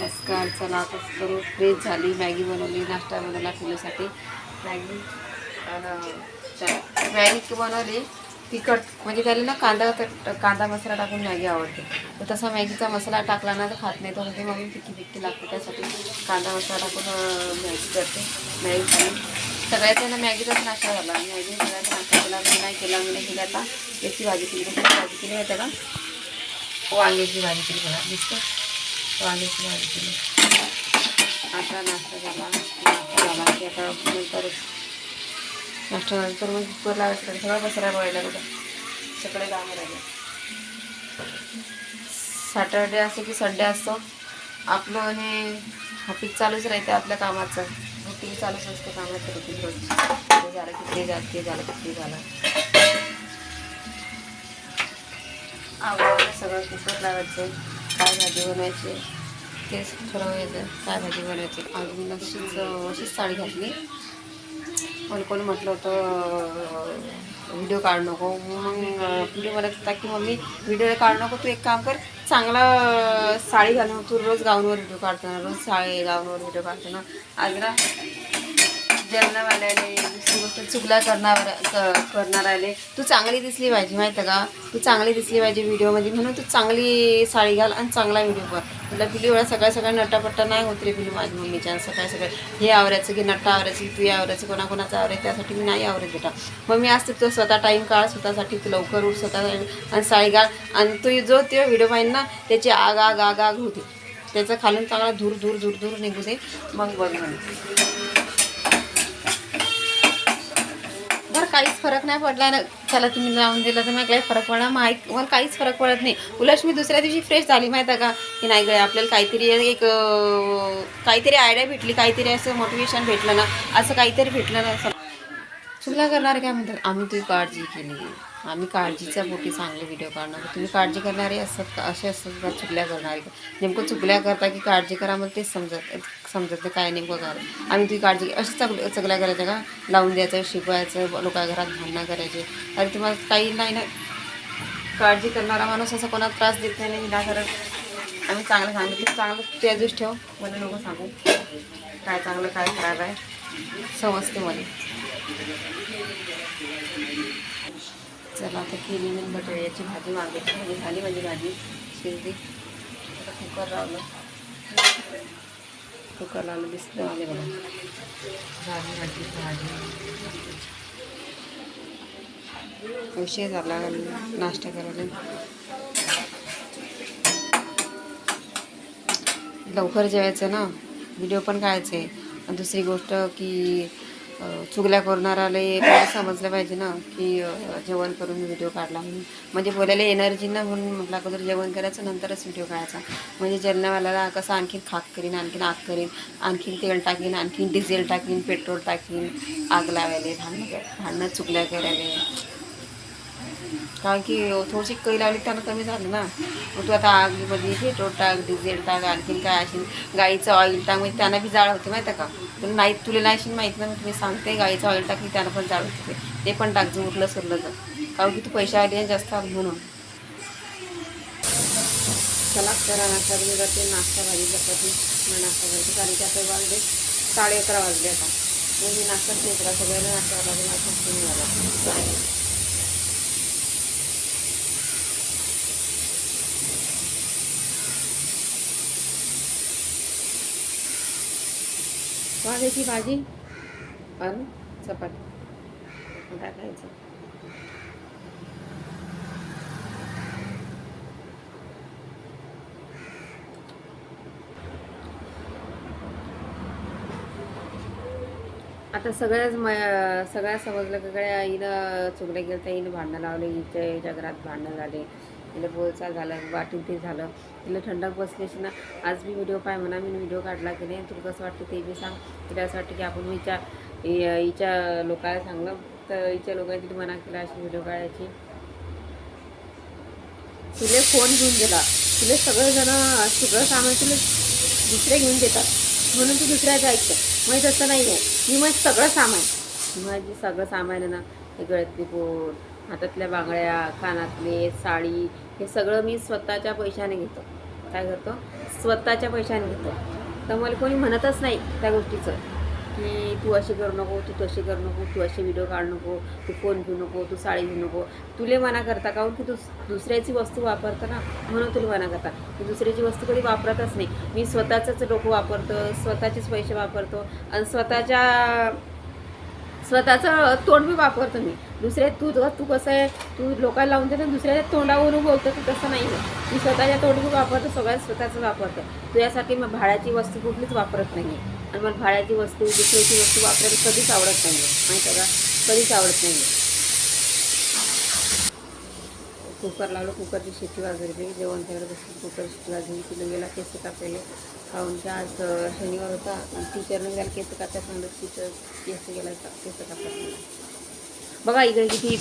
नमस्कार. चला आता करू. फ्रेश झाली, मॅगी बनवली, नाश्ता बनवला पिल्लूसाठी मॅगी. मॅगी बनवली तिखट, म्हणजे त्याला ना कांदा मसाला टाकून मॅगी आवडते. तर तसा मॅगीचा मसाला टाकला ना तर खात नाही. तो म्हणजे मग तिखी लागते, त्यासाठी कांदा मसाला टाकून मॅगी करते. मॅगी खाली सगळ्याच्या ना मॅगीचाच नाश्ता झाला. मॅगी सगळ्याचा नाश्ता केला. मी नाही केला आता याची भाजी केली. भाजी केली माहिती का, वांग्याची भाजी केली. बघा दिसतं, वांग्याची भाजी केली. आता नाश्ता झाला की आता नंतर नाश्त्यानंतर मग कुकर लावायचं. सगळं बसरा बघायला बघा, सगळे कामं राहिले. सॅटर्डे असो की संडे असतो, आपलं हे ऑफिस चालूच राहते. आपल्या कामाचं रुटीन चालूच असते. कामाचं रुटीन रोज ते झालं की ते झालं, ते झालं की ते झालं. आवडलं सगळं. कुकर लावायचं, काय भाजी बनवायची तेच ठरवायचं. काय भाजी बनवायची. आज मी अशीच साडी घातली. कोणी म्हटलं होतं व्हिडिओ काढू नको. मग व्हिडिओ म्हणत होता की मम्मी व्हिडिओ काढू नको, तू एक काम कर, चांगला साडी घालून. तू रोज गाऊनवर व्हिडिओ काढतो ना, रोज साडी गाऊनवर व्हिडिओ काढतो ना. आज ना जन्मवाल्याने दुसरी गोष्ट चुगल्या करणार आले. तू चांगली दिसली पाहिजे माहिती का, तू चांगली दिसली पाहिजे व्हिडिओमध्ये, म्हणून तू चांगली साडी घाल आणि चांगला व्हिडिओ कर. तुला पिली वेळा सगळ्या नटापट्टा नाही होत रे पिली माझी मम्मीच्या. सगळं हे आवरायचं की नट्टा आवरायची, तू आवरायचं, कोणाकोणाचं आवरायचं, त्यासाठी मी नाही आवरत बेटा. मग मी असते तुझं स्वतः टाईम काढ स्वतःसाठी, तू लवकर उठ स्वतः आणि साडी घाल. आणि तू जो ते व्हिडिओ पाहिजे ना त्याची आग आग आग आग होते, त्याचं खालून चांगला धूर धूर धूर धूर निघू दे. मग बघ म्हणे बरं काहीच फरक नाही पडला ना. त्याला तुम्ही लावून दिलं तर मला काही फरक पडला मला काहीच फरक पडत नाही. उलट मी दुसऱ्या दिवशी फ्रेश झाली माहिती आहे का, की नाही गं आपल्याला काहीतरी आयडिया भेटली, काहीतरी असं मोटिवेशन भेटलं ना, असं काहीतरी भेटलं ना. असं चुगल्या करणारे काय म्हणतात, आम्ही तुझी काळजी केली, आम्ही काळजीच्या पोटी चांगले व्हिडिओ काढणार. तुम्ही काळजी करणारे असतात का, असे असतात का चुगल्या करणारे? नेमकं चुगल्या करता की काळजी करा, मला तेच समजत नाही काय नेमकं काय. आम्ही तुझी काळजी अशी चुगल्या करायच्या का, लावून द्यायचं, शिकवायचं, लोका घरात भांडणं करायचे. अरे तुम्हाला काही नाही ना. काळजी करणारा माणूस असं कोणाला त्रास देत नाही, विनाकारण. आम्ही चांगलं सांगितलं, चांगलं त्या दिवशी ठेव, मला नको सांगू काय चांगलं काय खराब आहे, समजते मला. चला आता केली मी बटाट्याची भाजी, वांग्याची भाजी झाली, माझी भाजी शिजली. आता कुकर लावलं दिसलं आले बघा. झाली माझी भाजी. उशीर झाला नाश्ता करायला. लवकर जेवायचं ना, व्हिडिओ पण काढायचे. आणि दुसरी गोष्ट की चुगल्या करणाराले समजलं पाहिजे ना की जेवण करून व्हिडिओ काढला म्हणून. म्हणजे बोलायला एनर्जी ना, म्हणून म्हटलं अगोदर जेवण करायचं नंतरच व्हिडिओ काढायचा. म्हणजे जन्मवाल्याला कसं आणखीन खाक करीन, आणखीन आग करीन, आणखीन तेल टाकीन, आणखीन डिझेल टाकीन, पेट्रोल टाकीन, आग लावायला, भांडणं चुगल्या करायला. कारण की थोडीशी कै लावली त्यांना कमी झालं ना. मग तू आता आगीमध्ये पेट्रोल टाक, डिझेल टाक, आणखीन काय असेल गाईचं ऑइल टाक, म्हणजे त्यांना बी जाळ होते माहिती आहे का. तुला नाही नाही माहीत ना, मी सांगते गाईचं ऑइल टाकली त्यांना पण जाळ होते. ते पण टाक जर उरलं सुरलं तर, कारण की तू पैसे आले जास्त आले म्हणून. चला करा नाश्ता. मी जाते नाश्ता भाजी चपाती नाश्ता करते, कारण की आता वाजले 11:30 वाजले. आता मग मी नाश्ताच नाही करा, सगळ्यांना नाश्ता लागेल. नाश्ता नाही झाला. वांग्याची भाजी आणि चपाती टाकायचं. आता सगळ्या समजलं का काय, हिनं चुगल्या गेलं तर हिनं भांडणं लावले, हिच्या घरात भांडणं झाले, तिला बोलचाल झालं, वाटून ते झालं, तिला थंडक बसल्याशी ना. आज मी व्हिडिओ पाय म्हणा, मी व्हिडिओ काढला की नाही, तुला कसं वाटतं ते बी सांग. तिला असं वाटतं की आपण हिच्या लोकांना सांगलं तर हिच्या लोकांनी तिथे मना केला अशी व्हिडिओ काढायची. तिला फोन घेऊन गेला, तिला सगळं सामान तिला दुसरे घेऊन देतात, म्हणून तू दुसऱ्याचं ऐकतं. माहीत असं नाही आहे. मी मग सगळं सामान आहे ना, हे गळ्यातली बोट, हातातल्या बांगड्या, कानातले, साडी, हे सगळं मी स्वतःच्या पैशाने घेतो. काय करतो, स्वतःच्या पैशाने घेतो. तर मला कोणी म्हणतच नाही त्या गोष्टीचं की तू अशी करू नको, तू तशी करू नको, तू असे व्हिडिओ काढू नको, तू फोन घेऊ नको, तू साडी घेऊ नको. तुले मना करता काहून की तू दुसऱ्याची वस्तू वापरता ना, म्हणून तुला मना करता. तू दुसऱ्याची वस्तू कधी वापरतच नाही. मी स्वतःचंच डोकं वापरतो, स्वतःचेच पैसे वापरतो आणि स्वतःचं तोंड बी वापरतो मी. तू कसं आहे, तू लोकांना लावून देतो दुसऱ्याच्या तोंडावरून बोलतो, तू तसं नाही आहे. मी स्वतःच्या तोंड बी वापरतो, सगळ्यात स्वतःचं वापरतो. तुझ्यासाठी मग भाड्याची वस्तू कुठलीच वापरत नाही आहे. आणि मला भाड्याची वस्तू, दुसऱ्याची वस्तू वापरायला कधीच आवडत नाही आहे, माहिती आहे का, कधीच आवडत नाही आहे. कुकर लावलं, कुकरची शिट्टी वाजवली, जेवण त्याकडे बसून कुकर शिट्टी वाजवली. तिला गेला केस कापायला, काहून की आज शनिवार होता. टीचरने गेला केस कापायला सांगलं, टीचर केस गेला केस कापायला. बघा इकडे किती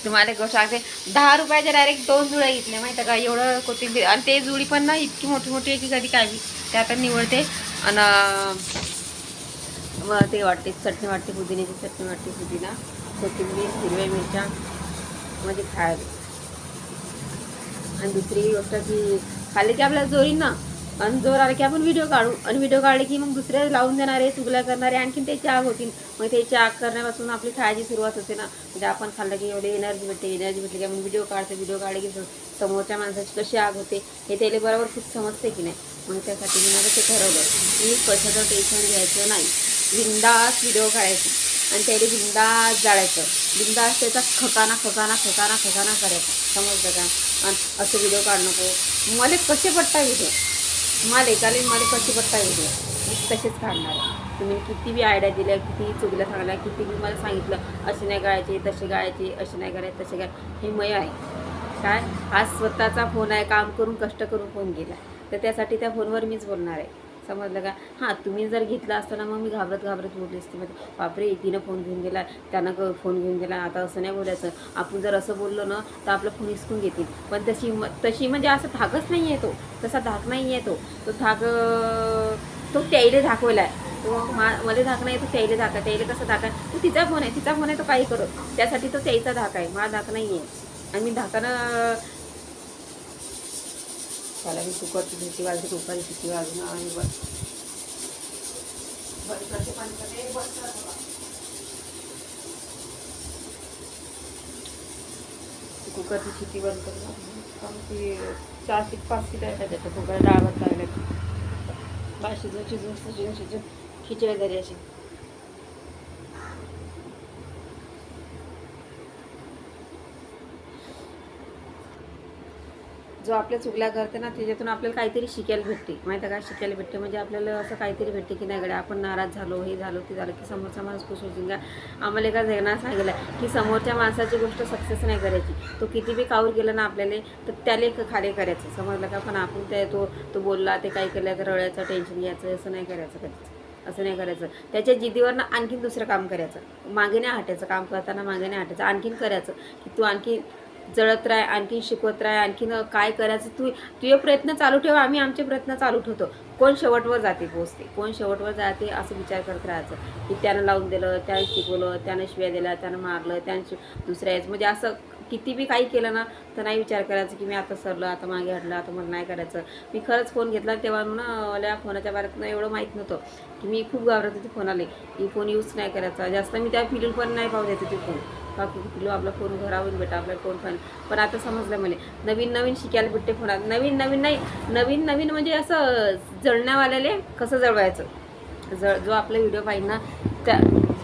तुम्हाला गोष्ट सांगते, 10 रुपयाचे डायरेक्ट 2 जुड्या घेतल्या, माहिती का, एवढं कोथिंबीर. आणि ते जुडी पण ना इतकी मोठी मोठी आहे की कधी काय बी ते आता निवडते. आणि मग ते वाटते चटणी, वाटते पुदिन्याची चटणी, वाटते पुदिना, कोथिंबीर, हिरव्या मिरच्या, म्हणजे खायला. आणि दुसरी गोष्ट की खाल्ली की आपल्याला जोरीन ना, आणि जोर आला की आपण व्हिडिओ काढू, आणि व्हिडिओ काढले की मग दुसरे लावून देणारे, चुगल्या करणारे आणखीन त्याची आग होतील. मग त्याची आग करण्यापासून आपली खायची सुरुवात होते ना. म्हणजे आपण खाल्लं की एवढी एनर्जी भेटते की आपण व्हिडिओ काढले की समोरच्या माणसाची कशी आग होते हे त्याला बरोबर खूप समजते की नाही. मग त्यासाठी मी माझं ते ठरवलं की पैशाचं टेन्शन घ्यायचं नाही, बिंदास व्हिडिओ काढायचे आणि त्याला बिंदास जाळायचं, बिंदास त्याचा खकाना करायचा, समजतं का. आणि असं व्हिडिओ काढू नको. मला कसे पट्टा व्हिडिओ, मला कसे पट्टा व्हिडिओ मी तसेच काढणार आहे. तुम्ही किती बी आयडिया दिल्या, किती चुगल्या सांगल्या, किती बी मला सांगितलं असे नाही गाळायचे, तसे गाळायचे, असे नाही करायचे, तसे काय, हे मय आहे काय. हा स्वतःचा फोन आहे, काम करून कष्ट करून फोन गेला, तर त्यासाठी त्या फोनवर मीच बोलणार आहे, समजलं का. हां, तुम्ही जर घेतला असताना मग मी घाबरत बोलली असते. मध्ये बापरे तिनं फोन घेऊन गेला, त्यानं फोन घेऊन गेला, आता असं नाही बोलायचं. आपण जर असं बोललो ना तर आपला फोन हिसकून घेतील. पण तशी म्हणजे असं धाकच नाही आहे तो, तसा धाक नाही आहे तो धाक तो त्याईले दाखवला आहे. तो मला धाक नाही, तो त्याईले त्याईले कसं धाक आहे, तो तिचा फोन आहे, तो काही करत, त्यासाठी तो त्याईचा धाक आहे, माझा धाक नाही आहे. आणि मी धाकानं त्याला मी कुकरची शिट्टी वाजली, कुकरची शिट्टी वाजून आणि बंद करते, कुकरची शिट्टी बंद करून ती 4 ते 5 शिट्ट्या येतात त्याच्या कुकर. डाळ भात लागले, शिजून खिचडी झाली अशी. जो आपल्या चुगल्या करते ना त्याच्यातून आपल्याला काहीतरी शिकायला भेटते, माहिती आहे का. शिकायला भेटते म्हणजे आपल्याला असं काहीतरी भेटते की नाही गड्या, आपण नाराज झालो, हे झालो, ते झालं की समोरचा माणूस खुश होतील का. आम्हाला एका जगण्यात सांगितलं की समोरच्या माणसाची गोष्ट सक्सेस नाही करायची, तो किती बी काऊर गेला ना आपल्याला तर त्याला खाली करायचं, समजलं का. पण आपण तो बोलला, ते काय केलं तर रळ्याचं टेन्शन घ्यायचं, असं नाही करायचं कधीच, असं नाही करायचं. त्याच्या जिद्दीवरनं आणखीन दुसरं काम करायचं, मागे नाही हटायचं, काम करताना मागे नाही हटायचं, आणखीन करायचं की तू आणखी जळत राह, आणखीन शिकवत राह, आणखीन काय करायचं तुझे प्रयत्न चालू ठेव, आम्ही आमचे प्रयत्न चालू ठेवतो. कोण शेवटवर जाते असं विचार करत राहायचं की त्यानं लावून दिलं, त्यानं शिकवलं, त्यानं शिव्या दिल्या, त्यानं मारलं, त्यानं दुसऱ्या म्हणजे असं किती बी काही केलं ना तर नाही विचार करायचं की मी आता सरलं, आता मागे हटलं, आता मला नाही करायचं. मी खरंच फोन घेतला तेव्हा म्हणून मला फोनाच्या बारेत एवढं माहीत नव्हतं की मी खूप घाबरत होते फोनाले, की फोन यूज नाही करायचा जास्त. मी त्या फिल्ड पण नाही पाहू देते ते फोन, बाकी किलो आपला फोन घरावरून भेटा, आपल्याला फोन पण. पण आता समजलं मला नवीन शिकायला भेटते फोनात. नवीन म्हणजे असं जळण्यावाल्याले कसं जळवायचं. जो आपला व्हिडिओ पाहिजे ना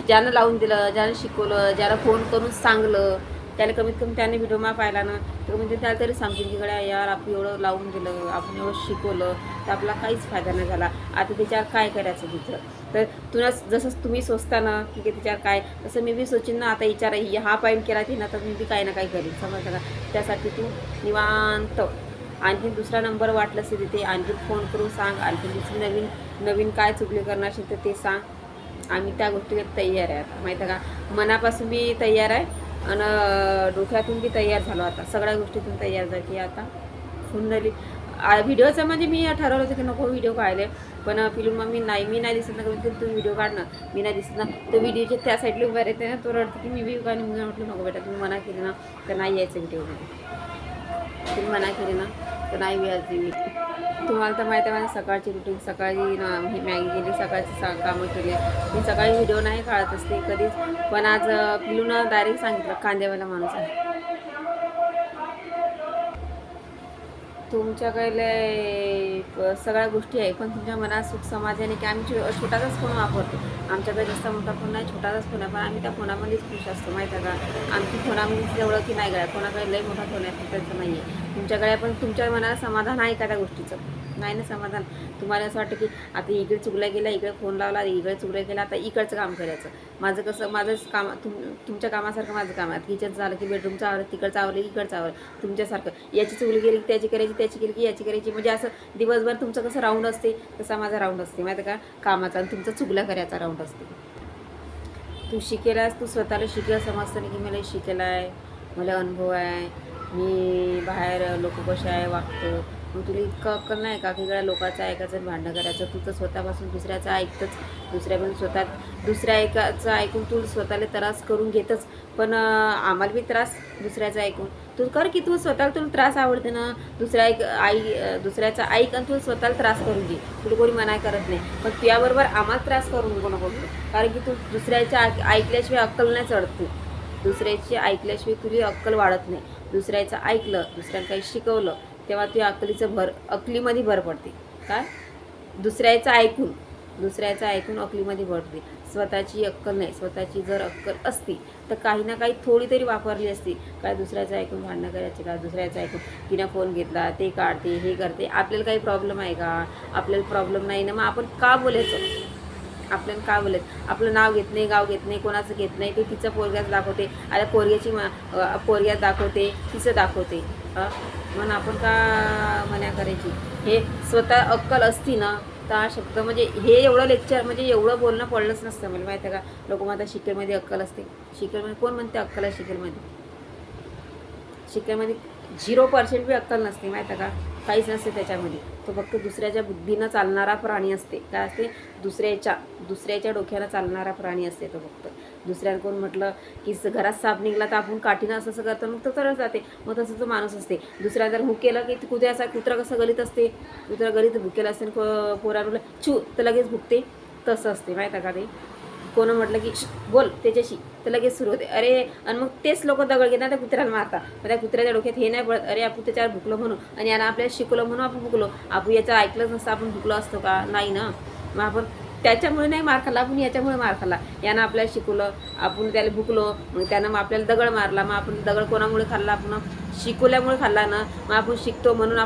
ज्यानं लावून दिलं, ज्यानं शिकवलं, ज्याला फोन करून सांगलं, त्याला कमीत कमी त्याने व्हिडिओ पाहिला ना तर म्हणजे त्याला तरी सांगतील की गड्या यार आपण एवढं लावून दिलं, आपण एवढं शिकवलं तर आपला काहीच फायदा नाही झाला, आता त्याच्यावर काय करायचं तिथं. तर जसं तुम्ही सोचता ना की त्याच्यावर काय, तसं मी बी सोचीन ना. आता विचार हा पॉईंट केला की ना तर मी बी काही ना काही करीन, समजलं का. त्यासाठी तू निवांत आणखी दुसरा नंबर वाटलं असेल तिथे आणखी फोन करून सांग, आणखी दुसरी नवीन काय चुकले करणार असेल तर ते सांग. आम्ही त्या गोष्टीवर तयार आहे आता, माहीत आहे का. मनापासून बी तयार आहे आणि डोक्यातून बी तयार झालो, आता सगळ्या गोष्टीतून तयार झाली की आता फुंडली व्हिडिओचं. म्हणजे मी ठरवलं होतं की नको व्हिडिओ काढले, पण फिल्म मग मी नाही दिसत ना, कमीत तू व्हिडिओ काढ ना, मी नाही दिसत ना. तो व्हिडिओच्या त्या साईडला उभा राहते ना, तो रडते की मी बी काय नाही. म्हटलं नको बेटा, तुम्ही मना केली ना तर नाही यायचं व्हिडिओमध्ये. तुम्ही मना केली ना तर नाही व्याजली मी. तुम्हाला तर माहिती आहे माझी सकाळची रुटीन. सकाळी ना ही मॅगी केली, सकाळची कामं केली. मी सकाळी व्हिडिओ नाही काढत असते कधीच, पण आज पिलूनं डायरेक्ट सांगितलं कांदेवाला माणूस आहे. तुमच्याकडे सगळ्या गोष्टी आहे, पण तुमच्या मनात सुख समाधान की आम्ही छोटासाच फोन वापरतो. आमच्याकडे जास्त मोठा फोन नाही, छोटासाच फोन आहे, पण आम्ही त्या फोनामध्येच खुश असतो माहीत आहे का. आमची फोनामध्ये एवढं की नाही गळ्या, कोणाकडे लई मोठा फोन आहे त्याचं नाही आहे. तुमच्याकडे पण तुमच्या मनाला समाधान आहे का त्या गोष्टीचं? नाही ना समाधान. तुम्हाला असं वाटतं की आता इकडे चुकल्या गेला, इकडे फोन लावला, इकडे चुकल्या गेला, आता इकडचं काम करायचं. माझं कसं, माझंच काम तुमच्या कामासारखं माझं काम आहे. किचनचं झालं की बेडरूमचं आवरलं, तिकडचं आवरलं इकडचं आवरलं. तुमच्यासारखं याची चुकली गेली की त्याची करायची, त्याची केली की याची करायची, म्हणजे असं दिवसभर तुमचं कसं राऊंड असते तसा माझा राऊंड असते माहिती आहे का, कामाचा. आणि तुमचा चुगल्या करायचा राऊंड असते. तू शिकेलास, तू स्वतःला शिकेल समजतं ना की मला शिकेला आहे, मला अनुभव आहे, मी बाहेर लोक कसे आहे वागतो. मग तुला इतकं अक्कल नाही का की गळ्या लोकांचं ऐकायचं भांडणं करायचं. तू तर स्वतःपासून दुसऱ्याचं ऐकतंच, दुसऱ्यापासून दुसऱ्या ऐकाचं ऐकून तू स्वतःला त्रास करून घेतच. पण आम्हाला बी त्रास दुसऱ्याचं ऐकून तू कर की. तू स्वतःला तुला त्रास आवडते ना, दुसऱ्याचा ऐक आणि तू स्वतःला त्रास करून घे. तुला कोणी मनाई करत नाही, पण तुझ्याबरोबर आम्हाला त्रास करून नको नको. कारण की तू दुसऱ्याच्या ऐकल्याशिवाय अक्कल नाही चढत. तू दुसऱ्याची ऐकल्याशिवाय तुझी अक्कल वाढत नाही. दुसऱ्याचं ऐकलं, दुसऱ्याला काही शिकवलं, तेव्हा तुझ्या अक्कलीमध्ये भर पडते. काय दुसऱ्याचं ऐकून अक्कलीमध्ये भर पडते. स्वतःची अक्कल नाही. स्वतःची जर अक्कल असती तर काही ना काही थोडी तरी वापरली असती. काय दुसऱ्याचं ऐकून भांडणं करायचे का? दुसऱ्याचं ऐकून तिनं फोन घेतला, ते काढते, हे करते. आपल्याला काही प्रॉब्लेम आहे का? आपल्याला प्रॉब्लेम नाही ना, मग आपण का बोलायचं? आपल्याला का बोलायचं? आपलं नाव घेत नाही, गाव घेत नाही, कोणाचं घेत नाही. ते तिचं पोरग्याच दाखवते, आता पोरग्यात दाखवते, तिचं दाखवते. म्हणून आपण का मना करायची? हे स्वतः अक्कल असती ना तर हा शब्द म्हणजे हे एवढं लेक्चर म्हणजे एवढं बोलणं पडलंच नसतं मला माहिती आहे का. लोक म्हणतात शिकेलमध्ये अक्कल असते. शिकेलमध्ये कोण म्हणते अक्कल आहे? शिकेलमध्ये 0% बी अक्कल नसते माहिती आहे का. काहीच नसते त्याच्यामध्ये. तो फक्त दुसऱ्याच्या बुद्धीनं चालणारा प्राणी असते. काय असते? दुसऱ्याच्या डोक्यानं चालणारा प्राणी असते तो फक्त. दुसऱ्याला कोण म्हटलं की घरात साप निघला तर आपण काठीनं असं करतो, मग तो तरच जाते. मग तसं तो माणूस असते. दुसऱ्या जर हुक केलं की कुत्रा कसं गलीत असते, कुत्रा गलीत भुकेला असते, पोराला छू तर लगेच भुकते. तसं असते माहीत आहे का ते. कोण म्हटलं की बोल त्याच्याशी तर लगेच सुरू होते. अरे आणि मग तेच लोक दगड घेतात त्या कुत्र्याला मारतात. मग त्या कुत्र्याच्या डोक्यात हे नाही पडत, अरे आपण त्याच्यावर भुकलो म्हणून आणि यानं आपल्याला शिकवलं म्हणून आपण भुकलो. आपण याचं ऐकलंच नसतं आपण भुकलो असतो का? नाही ना. मग आपण त्याच्यामुळे नाही मार खाल्ला, आपण याच्यामुळे मार खाल्ला. यानं आपल्याला शिकवलं, आपण त्याला भुकलो, मग त्यानं मग आपल्याला दगड मारला. मग आपण दगड कोणामुळे खाल्ला? आपण शिकवल्यामुळे खाल्ला ना. मग आपण शिकतो म्हणून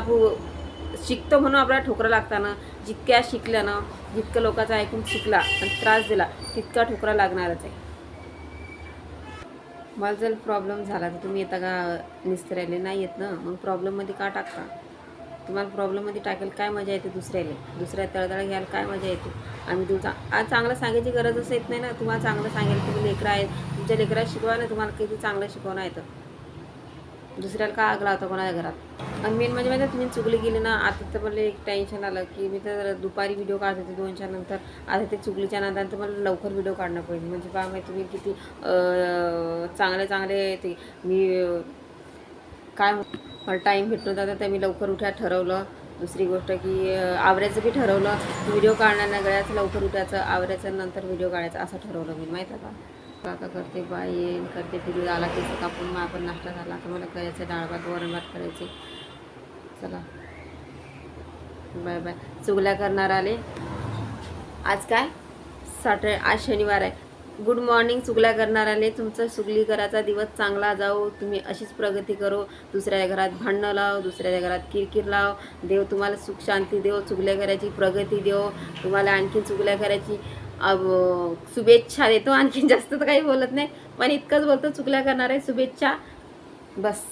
आपल्याला ठोकरं लागताना. जितक्या शिकल्यानं, जितकं लोकांचं ऐकून शिकला आणि त्रास दिला तितका ठोकरा लागणारच आहे. मला जर प्रॉब्लेम झाला तर तुम्ही येता का निस्तरायला? नाही येत ना. मग प्रॉब्लेममध्ये का टाकता? तुम्हाला प्रॉब्लेममध्ये टाकेल काय मजा येते? दुसऱ्या तळतळ घ्यायला काय मजा येते? आम्ही आज चांगलं सांगायची गरजच येत नाही ना. तुम्हाला चांगलं सांगेल तुम्ही लेकरं आहेत, तुमच्या लेकराला शिकवा ना. तुम्हाला किती चांगलं शिकवणं येतं. दुसऱ्याला का आग लावता कोणाच्या घरात? आणि मेन म्हणजे माहिती तुम्ही चुकली गेली ना. आता तर मला एक टेन्शन आलं की मी तर दुपारी व्हिडिओ काढत होते 2च्या नंतर. आता ते चुकलीच्या नंतर मला लवकर व्हिडिओ काढणं पडेल. म्हणजे पहा माहिती तुम्ही किती चांगले ते मी काय मला टाईम भेटतो होता तर मी लवकर उठ्या ठरवलं. दुसरी गोष्ट की आवरायचं बी ठरवलं. व्हिडिओ काढणार नाही, गळ्याचं लवकर उठायचं, आवरायचं नंतर व्हिडिओ काढायचा असं ठरवलं मी माहीत आहे का. आता करते बाई येईल करते फिरू आला की कापून मग आपण नाश्ता झाला. आता मला करायचं डाळ भात वरण भात करायचे. चला बाय बाय. चुगल्या करणार आले. आज काय आज शनिवार आहे. गुड मॉर्निंग चुगल्या करणार आले. तुमचं चुगली करायचा दिवस चांगला जाओ. तुम्ही अशीच प्रगती करो. दुसऱ्याच्या घरात भांडणं लाव, दुसऱ्याच्या घरात किरकिर लाव. देव तुम्हाला सुख शांती देव. चुगल्या करायची प्रगती देव तुम्हाला. आणखीन चुगल्या करायची शुभेच्छा देतो. आणखीन जास्त तर काही बोलत नाही, पण इतकंच बोलतो चुगल्या करणार आहे शुभेच्छा बस.